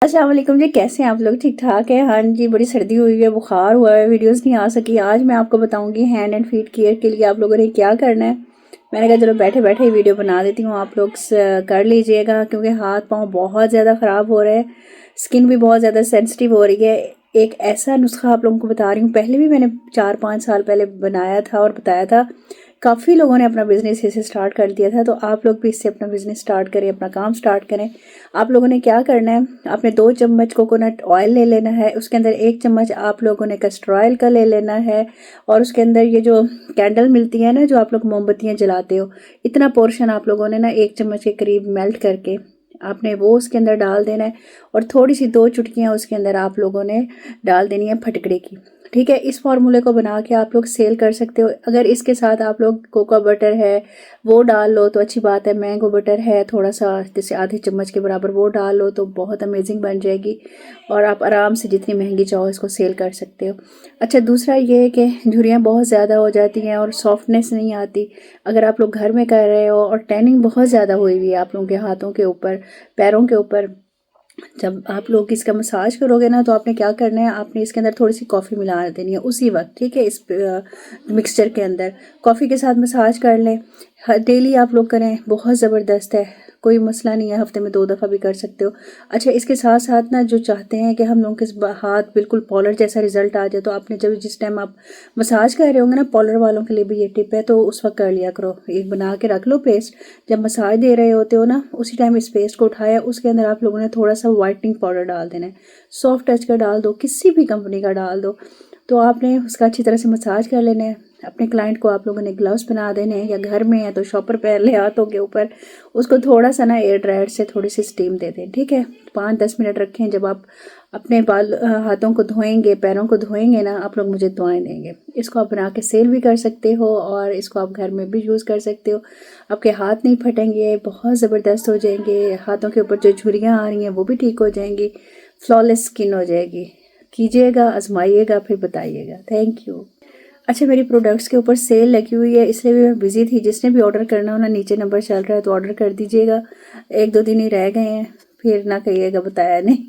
अस्सलाम वालेकुम जी, कैसे हैं आप लोग? ठीक ठाक है? हाँ जी, बड़ी सर्दी हुई है, बुखार हुआ है, वीडियोस नहीं आ सकी। आज मैं आपको बताऊंगी हैंड एंड फीट केयर के लिए आप लोगों ने क्या करना है। मैंने कहा चलो बैठे बैठे ही वीडियो बना देती हूँ, आप लोग कर लीजिएगा क्योंकि हाथ पाँव बहुत ज़्यादा ख़राब हो रहे हैं, स्किन भी बहुत ज़्यादा सेंसिटिव हो रही है। एक ऐसा नुस्खा आप लोगों को बता रही हूँ, पहले भी मैंने 4-5 साल पहले बनाया था और बताया था। काफ़ी लोगों ने अपना बिजनेस इससे स्टार्ट कर दिया था, तो आप लोग भी इससे अपना बिजनेस स्टार्ट करें, अपना काम स्टार्ट करें। आप लोगों ने क्या करना है, आपने 2 चम्मच कोकोनट ऑयल ले लेना है, उसके अंदर 1 चम्मच आप लोगों ने कस्टर ऑयल का ले लेना है, और उसके अंदर ये जो कैंडल मिलती है ना, जो आप लोग मोमबत्तियाँ जलाते हो, इतना पोर्शन आप लोगों ने ना 1 चम्मच के करीब मेल्ट करके आपने वो उसके अंदर डाल देना है, और थोड़ी सी 2 चुटकियाँ उसके अंदर आप लोगों ने डाल देनी है फटकड़े की। ठीक है, इस फार्मूले को बना के आप लोग सेल कर सकते हो। अगर इसके साथ आप लोग कोको बटर है वो डाल लो तो अच्छी बात है, मैंगो बटर है थोड़ा सा जैसे आधे चम्मच के बराबर वो डाल लो तो बहुत अमेजिंग बन जाएगी, और आप आराम से जितनी महंगी चाहो इसको सेल कर सकते हो। अच्छा, दूसरा ये है कि झुर्रियाँ बहुत ज़्यादा हो जाती हैं और सॉफ्टनेस नहीं आती। अगर आप लोग घर में कर रहे हो और टैनिंग बहुत ज़्यादा हुई हुई है आप लोगों के हाथों के ऊपर, पैरों के ऊपर, जब आप लोग इसका मसाज करोगे ना तो आपने क्या करना है, आपने इसके अंदर थोड़ी सी कॉफ़ी मिला देनी है उसी वक्त। ठीक है, इस मिक्सचर के अंदर कॉफ़ी के साथ मसाज कर लें। डेली आप लोग करें, बहुत ज़बरदस्त है, कोई मसला नहीं है, हफ्ते में 2 दफ़ा भी कर सकते हो। अच्छा, इसके साथ साथ ना जो चाहते हैं कि हम लोगों के हाथ बिल्कुल पॉलर जैसा रिजल्ट आ जाए, तो आपने जब जिस टाइम आप मसाज कर रहे होंगे ना, पॉलर वालों के लिए भी ये टिप है, तो उस वक्त कर लिया करो, एक बना के रख लो पेस्ट। जब मसाज दे रहे होते हो ना उसी टाइम इस पेस्ट को उठाया, उसके अंदर आप लोगों ने थोड़ा सा वाइटनिंग पाउडर डाल देना है, सॉफ्ट टच का डाल दो, किसी भी कंपनी का डाल दो। तो आपने उसका अच्छी तरह से मसाज कर लेना है। अपने क्लाइंट को आप लोगों ने ग्लव्स बना देने हैं, या घर में है तो शॉपर पहन ले हाथों के ऊपर, उसको थोड़ा सा ना एयर ड्रायर से थोड़ी सी स्टीम दे दें। ठीक है, 5-10 मिनट रखें। जब आप अपने बाल हाथों को धोएंगे, पैरों को धोएंगे ना, आप लोग मुझे दुआएं देंगे। इसको आप बना के सेल भी कर सकते हो और इसको आप घर में भी यूज़ कर सकते हो। आपके हाथ नहीं फटेंगे, बहुत ज़बरदस्त हो जाएंगे, हाथों के ऊपर जो झुर्रियाँ आ रही हैं वो भी ठीक हो जाएंगी, फ्लॉलेस स्किन हो जाएगी। कीजिएगा, आजमाइएगा, फिर बताइएगा। Thank you. अच्छा, मेरी प्रोडक्ट्स के ऊपर सेल लगी हुई है, इसलिए भी मैं बिज़ी थी। जिसने भी ऑर्डर करना हो ना, नीचे नंबर चल रहा है तो ऑर्डर कर दीजिएगा। 1-2 दिन ही रह गए हैं, फिर ना कहिएगा बताया नहीं।